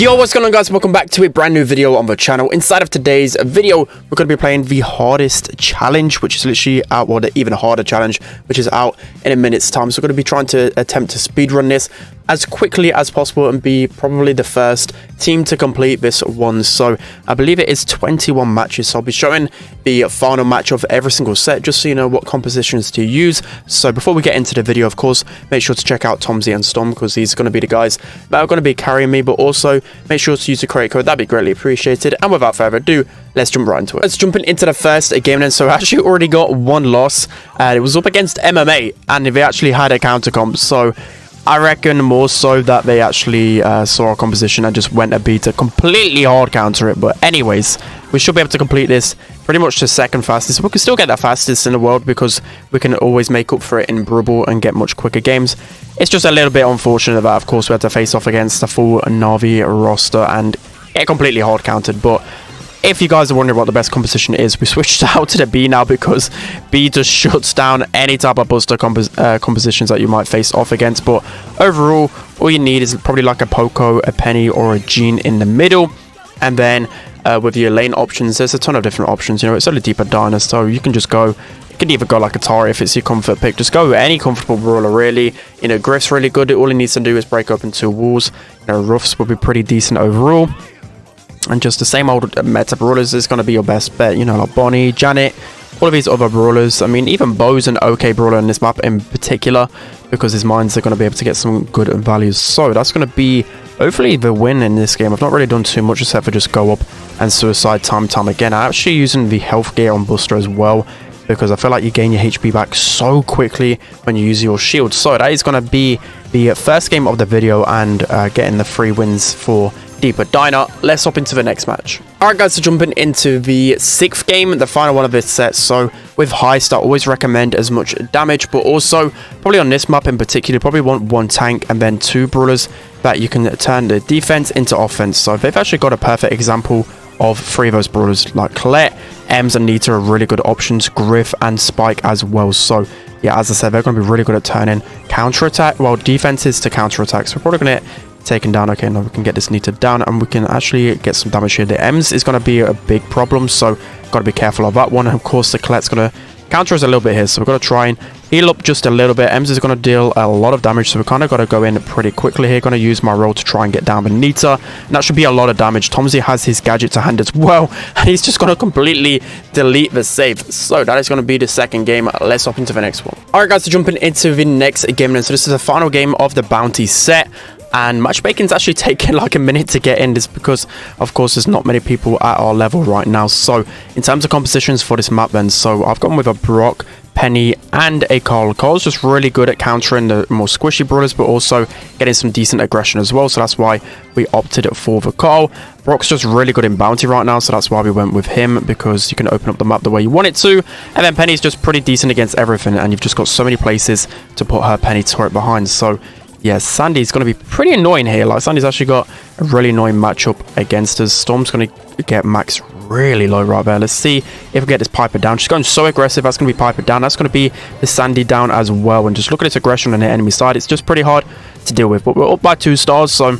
Yo, what's going on, guys? Welcome back to a brand new video on the channel. Inside of today's video, we're going to be playing the hardest challenge, which is literally out, well, the even harder challenge, which is out in a minute's time. So we're going to be trying to attempt to speedrun this as quickly as possible and be probably the first team to complete this one. So I believe it is 21 matches. So I'll be showing the final match of every single set, just so you know what compositions to use. So before we get into the video, of course, make sure to check out Tomzy and Storm, because these are going to be the guys that are going to be carrying me, but also make sure to use the create code. That'd be greatly appreciated. And without further ado, let's jump right into it. Let's jump into the first game then. So I actually already got one loss. It was up against MMA, and they actually had a counter comp. So I reckon more so that they actually saw our composition and just went a beat to completely hard counter it. But anyways, we should be able to complete this pretty much the second fastest. We can still get that fastest in the world because we can always make up for it in Brawl and get much quicker games. It's just a little bit unfortunate that, of course, we had to face off against the full Navi roster and get completely hard countered. But if you guys are wondering what the best composition is, we switched out to the B now because B just shuts down any type of buster compositions that you might face off against. But overall, all you need is probably like a Poco, a Penny, or a Jean in the middle. And then with your lane options, there's a ton of different options. You know, it's only deeper Diner, so you can just go. You can either go like a Tara if it's your comfort pick. Just go with any comfortable brawler, really. You know, Griff's really good. All he needs to do is break open 2 walls. You know, Ruffs will be pretty decent overall. And just the same old meta brawlers is going to be your best bet. You know, like Bonnie, Janet, all of these other brawlers. I mean, even Bo's an okay brawler in this map in particular, because his mines are going to be able to get some good values. So that's going to be hopefully the win in this game. I've not really done too much except for just go up and suicide time again. I'm actually using the health gear on Buster as well, because I feel like you gain your HP back so quickly when you use your shield. So that is going to be the first game of the video, and getting the 3 wins for Deeper Diner. Let's hop into the next match. Alright guys, so jumping into the 6th game, the final one of this set. So with Heist, I always recommend as much damage, but also probably on this map in particular, probably want 1 tank and then 2 brawlers that you can turn the defense into offense. So they've actually got a perfect example of 3 of those brawlers, like Colette, Ems and Nita are really good options, Griff and Spike as well. So yeah, as I said, they're going to be really good at turning counter-attack, well, defenses to counter-attack. So we're probably going to taken down. Okay, now we can get this Nita down and we can actually get some damage here. The Ems is going to be a big problem, so got to be careful of that one. And of course, the Colette's going to counter us a little bit here, so we've got to try and heal up just a little bit. Ems is going to deal a lot of damage, so we kind of got to go in pretty quickly here. Going to use my roll to try and get down with Nita, and that should be a lot of damage. Tomzy has his gadget to hand as well, and he's just going to completely delete the save. So that is going to be the second game. Let's hop into the next one. Alright guys, so jumping into the next game, and so this is the final game of the bounty set. And matchmaking's actually taken like a minute to get in, this because of course there's not many people at our level right now. So in terms of compositions for this map then, so I've gone with a Brock, Penny and a Carl. Carl's just really good at countering the more squishy brawlers, but also getting some decent aggression as well, so that's why we opted for the Carl. Brock's just really good in bounty right now, so that's why we went with him, because you can open up the map the way you want it to. And then Penny's just pretty decent against everything, and you've just got so many places to put her Penny turret behind. So yeah, Sandy's going to be pretty annoying here. Like, Sandy's actually got a really annoying matchup against us. Storm's going to get Max really low right there. Let's see if we get this Piper down. She's going so aggressive. That's going to be Piper down. That's going to be the Sandy down as well. And just look at its aggression on the enemy side. It's just pretty hard to deal with. But we're up by 2 stars, so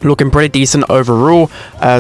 looking pretty decent overall.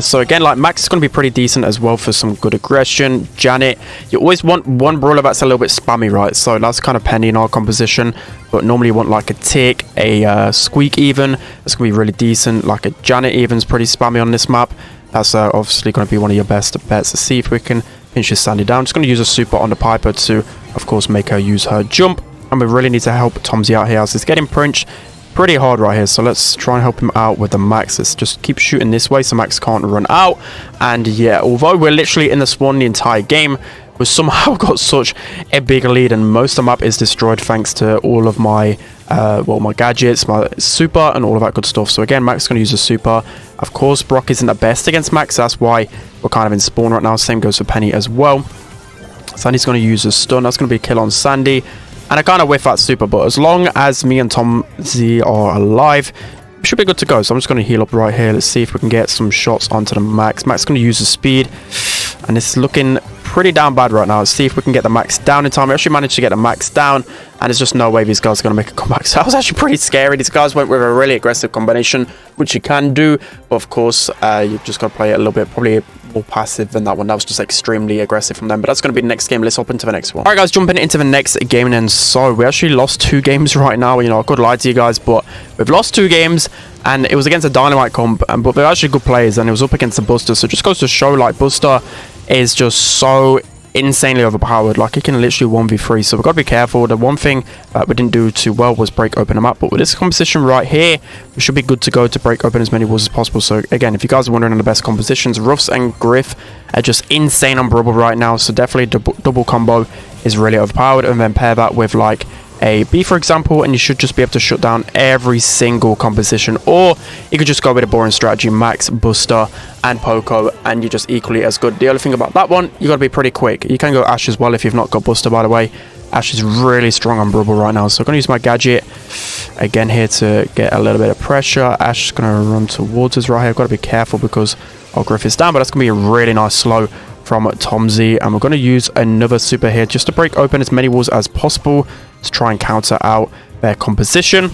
So again, like, Max is going to be pretty decent as well for some good aggression. Janet, you always want 1 brawler that's a little bit spammy, right? So that's kind of Penny in our composition, but normally you want like a Tick, a Squeak even. That's going to be really decent. Like a Janet even's pretty spammy on this map. That's obviously going to be one of your best bets. To see if we can pinch this Sandy down. Just going to use a super on the Piper to, of course, make her use her jump. And we really need to help Tomzy out here as he's getting pinched pretty hard right here. So let's try and help him out with the Max. Let's just keep shooting this way so Max can't run out. And yeah, although we're literally in the spawn the entire game, we somehow got such a big lead, and most of the map is destroyed thanks to all of my well, my gadgets, my super and all of that good stuff. So again, Max is going to use a super. Of course, Brock isn't the best against Max, that's why we're kind of in spawn right now. Same goes for Penny as well. Sandy's going to use a stun. That's going to be a kill on Sandy. And I kind of whiff that super, but as long as me and Tomzy are alive, we should be good to go. So I'm just going to heal up right here. Let's see if we can get some shots onto the Max. Max is going to use the speed, and it's looking pretty down bad right now. Let's see if we can get the max down in time. We actually managed to get the max down, and there's just no way these guys are going to make a comeback. So that was actually pretty scary. These guys went with a really aggressive combination, which you can do, but of course, you've just got to play it a little bit, probably more passive than that one. That was just extremely aggressive from them, but that's going to be the next game. Let's hop into the next one. All right, guys, jumping into the next game, and then so we actually lost 2 games right now. You know, I could lie to you guys, but we've lost 2 games, and it was against a Dynamite comp, but they're actually good players, and it was up against the Buster. So it just goes to show, like, Buster is just so insanely overpowered. Like, he can literally 1v3, so we've got to be careful. The one thing that we didn't do too well was break open the map, but with this composition right here, we should be good to go to break open as many walls as possible. So again, if you guys are wondering on the best compositions, Ruffs and Griff are just insane on Brawl right now, so definitely double combo is really overpowered, and then pair that with like a B, for example, and you should just be able to shut down every single composition. Or you could just go with a boring strategy, Max, Buster, and Poco, and you're just equally as good. The only thing about that one, you got to be pretty quick. You can go Ash as well if you've not got Buster, by the way. Ash is really strong on Brawl right now, so I'm going to use my gadget again here to get a little bit of pressure. Ash is going to run towards us right here. I've got to be careful because Griff is down, but that's going to be a really nice slow from Tomzy, and we're going to use another super here just to break open as many walls as possible to try and counter out their composition.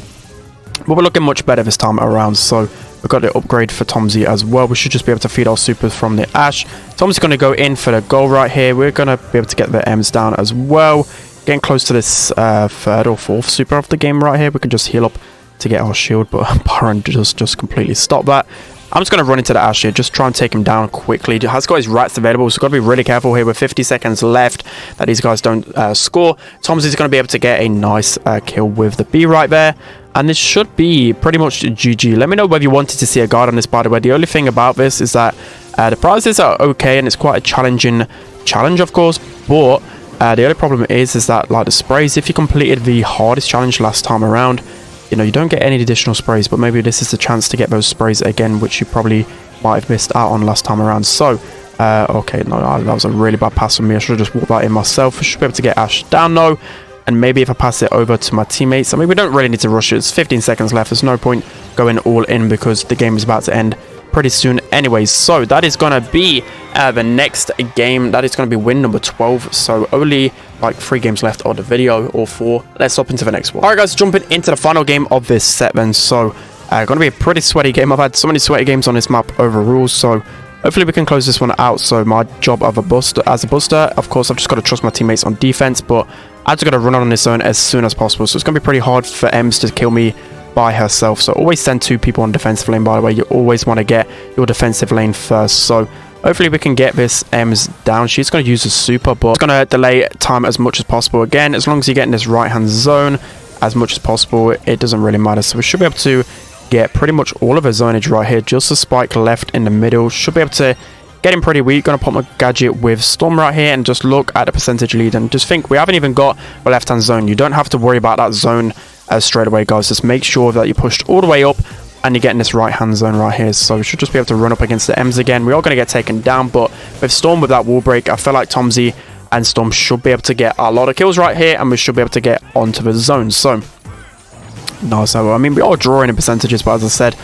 But we're looking much better this time around, so we've got the upgrade for Tomzy as well. We should just be able to feed our supers from the Ash. Tomzy's going to go in for the goal right here. We're going to be able to get the M's down as well. Getting close to this 3rd or 4th super of the game right here. We can just heal up to get our shield, but Byron just completely stopped that. I'm just going to run into the Ash here, just try and take him down quickly. He has got his rats available, so got to be really careful here with 50 seconds left that these guys don't score. Tomzy's going to be able to get a nice kill with the B right there, and this should be pretty much GG. Let me know whether you wanted to see a guard on this, by the way. The only thing about this is that the prizes are okay, and it's quite a challenging challenge, of course, but the only problem is that, like, the sprays, if you completed the hardest challenge last time around, you know, you don't get any additional sprays, but maybe this is the chance to get those sprays again, which you probably might have missed out on last time around. So, okay, no, that was a really bad pass from me. I should have just walked that in myself. I should be able to get Ash down, though, and maybe if I pass it over to my teammates. I mean, we don't really need to rush it. It's 15 seconds left. There's no point going all in because the game is about to end pretty soon anyways. So that is going to be the next game. That is going to be win number 12. So only like 3 games left of the video, or 4. Let's hop into the next one. All right, guys, jumping into the final game of this set then. So going to be a pretty sweaty game. I've had so many sweaty games on this map overall, so hopefully we can close this one out. So my job of as a buster, of course, I've just got to trust my teammates on defense, but I just got to run on this zone as soon as possible. So it's going to be pretty hard for Ems to kill me by herself. So always send 2 people on defensive lane, by the way. You always want to get your defensive lane first. So hopefully we can get this Ems down. She's going to use a super, but it's going to delay time as much as possible. Again, as long as you get in this right hand zone as much as possible, it doesn't really matter. So we should be able to get pretty much all of her zonage right here. Just a spike left in the middle. Should be able to get him pretty weak. Going to pop my gadget with Storm right here and just look at the percentage lead and just think we haven't even got the left hand zone. You don't have to worry about that zone straight away, guys. Just make sure that you pushed all the way up and you're getting this right hand zone right here. So we should just be able to run up against the Ems again. We are going to get taken down, but with Storm, with that wall break, I feel like Tomzy and Storm should be able to get a lot of kills right here, and we should be able to get onto the zone. So no, so I mean, we are drawing in percentages, but as I said,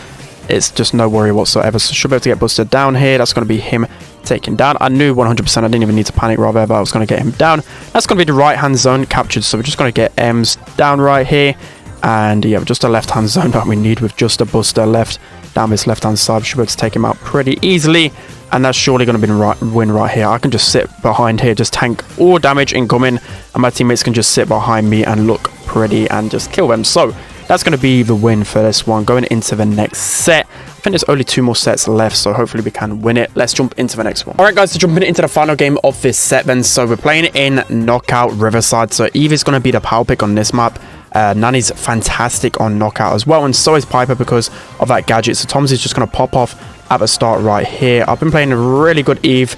it's just no worry whatsoever. So should be able to get busted down here. That's going to be him taken down. I knew 100%, I didn't even need to panic rather, but I was going to get him down. That's going to be the right hand zone captured, so we're just going to get Ems down right here. And yeah, just a left hand zone that we need with just a buster left down this left hand side. We should be able to take him out pretty easily, and that's surely going to be a win right here. I can just sit behind here, just tank all damage incoming, and my teammates can just sit behind me and look pretty and just kill them. So that's going to be the win for this one. Going into the next set, I think there's only 2 more sets left, so hopefully we can win it. Let's jump into the next one. All right, guys, so jumping into the final game of this set then. So we're playing in Knockout Riverside. So Eve is going to be the power pick on this map. Nani's fantastic on Knockout as well, and so is Piper because of that gadget. So Tom's is just going to pop off at the start right here. I've been playing a really good Eve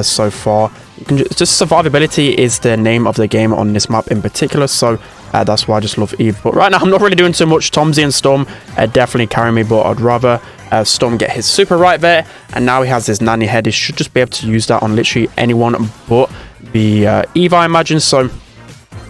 so far. You can just survivability is the name of the game on this map in particular, so that's why I just love Eve. But right now I'm not really doing too much. Tomzy and Storm definitely carry me, but I'd rather Storm get his super right there, and now he has his Nani head. He should just be able to use that on literally anyone but the Eve, I imagine. So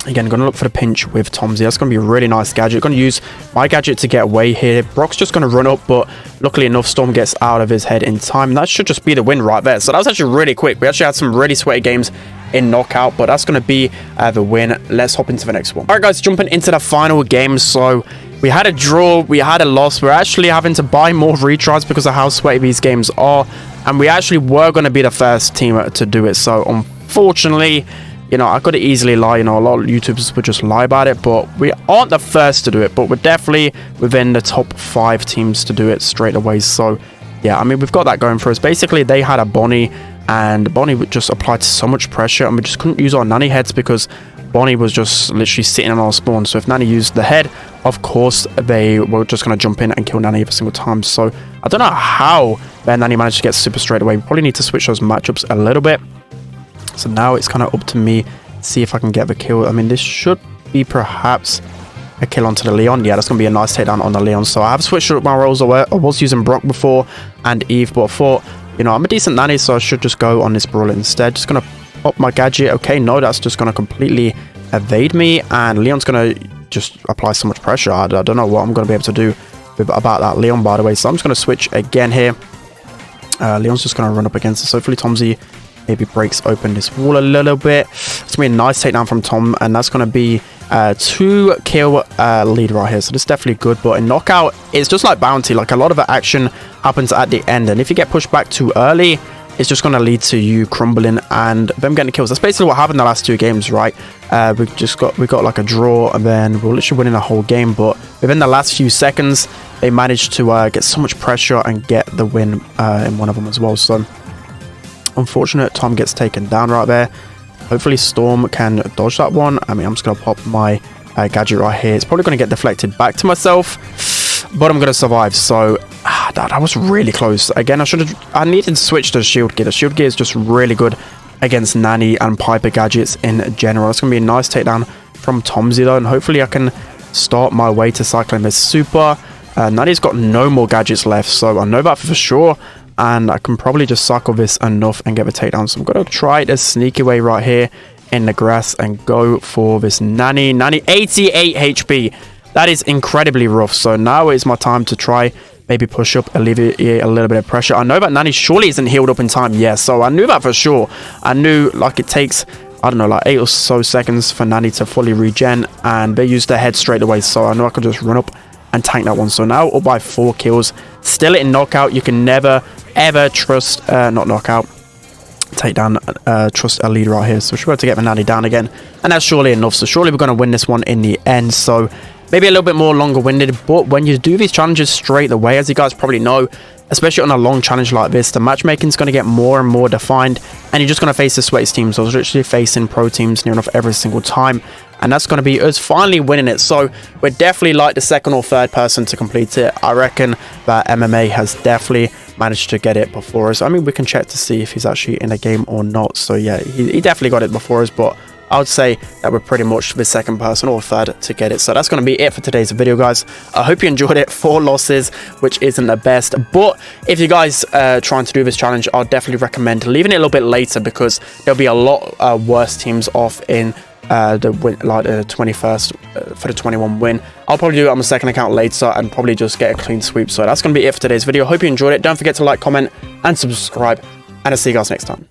Again, going to look for the pinch with Tomsy. That's going to be a really nice gadget. Going to use my gadget to get away here. Brock's just going to run up, but luckily enough, Storm gets out of his head in time. That should just be the win right there. So that was actually really quick. We actually had some really sweaty games in knockout, but that's going to be the win. Let's hop into the next one. All right, guys, jumping into the final game. So we had a draw, we had a loss. We're actually having to buy more retries because of how sweaty these games are, and we actually were going to be the first team to do it. So unfortunately, you know, I could easily lie, you know, a lot of YouTubers would just lie about it, but we aren't the first to do it, but we're definitely within the top 5 teams to do it straight away. So yeah, I mean, we've got that going for us. Basically, they had a Bonnie, and Bonnie just applied so much pressure, and we just couldn't use our Nanny heads because Bonnie was just literally sitting on our spawn. So if Nanny used the head, of course, they were just going to jump in and kill Nanny every single time. So I don't know how Nanny managed to get super straight away. We probably need to switch those matchups a little bit. So now it's kind of up to me to see if I can get the kill. I mean, this should be perhaps a kill onto the Leon. Yeah, that's going to be a nice takedown on the Leon. So I have switched up my roles. I was using Brock before and Eve, but I thought, you know, I'm a decent Nanny, so I should just go on this Brawl instead. Just going to pop my gadget. Okay, no, that's just going to completely evade me. And Leon's going to just apply so much pressure. I don't know what I'm going to be able to do about that Leon, by the way. So I'm just going to switch again here. Leon's just going to run up against us. Hopefully Tomsy maybe breaks open this wall a little bit. It's going to be a nice takedown from Tom, and that's going to be 2 kill lead right here. So this is definitely good, but in knockout, it's just like bounty. Like, a lot of the action happens at the end, and if you get pushed back too early, it's just going to lead to you crumbling and them getting kills. That's basically what happened the last 2 games, right? We got like a draw, and then we're literally winning the whole game, but within the last few seconds, they managed to get so much pressure and get the win in one of them as well. So unfortunate, Tom gets taken down right there. Hopefully Storm can dodge that one. I mean, I'm just going to pop my gadget right here. It's probably going to get deflected back to myself, but I'm going to survive. So that was really close. Again, I needed to switch to shield gear. The shield gear is just really good against Nanny and Piper gadgets in general. It's going to be a nice takedown from Tomsy though, and hopefully I can start my way to cycling this super. Nanny's got no more gadgets left, so I know that for sure, and I can probably just cycle this enough and get the takedown. So I'm going to try the sneaky way right here in the grass and go for this Nanny. 88 HP. That is incredibly rough. So now is my time to try maybe push up, alleviate a little bit of pressure. I know that Nanny surely isn't healed up in time. Yeah, so I knew that for sure. I knew, like, it takes, I don't know, like 8 or so seconds for Nanny to fully regen, and they used their head straight away. So I know I could just run up and tank that one. So now up by 4 kills. Still in knockout. You can never, ever trust, not knockout, take down, trust a lead right here. So we're about to get the Nanny down again, and that's surely enough. So surely we're going to win this one in the end. So maybe a little bit more longer winded, but when you do these challenges straight away, as you guys probably know, especially on a long challenge like this, the matchmaking is going to get more and more defined, and you're just going to face the sweatiest teams. So I was literally facing pro teams near enough every single time, and that's going to be us finally winning it. So we're definitely like the 2nd or 3rd person to complete it. I reckon that MMA has definitely managed to get it before us. I mean, we can check to see if he's actually in a game or not. So yeah, he definitely got it before us, but I would say that we're pretty much the 2nd person or 3rd to get it. So that's going to be it for today's video, guys. I hope you enjoyed it. 4 losses, which isn't the best, but if you guys are trying to do this challenge, I'll definitely recommend leaving it a little bit later, because there'll be a lot worse teams off in the win, like the 21st for the 21 win. I'll probably do it on my 2nd account later and probably just get a clean sweep. So that's going to be it for today's video. Hope you enjoyed it. Don't forget to like, comment, and subscribe, and I'll see you guys next time.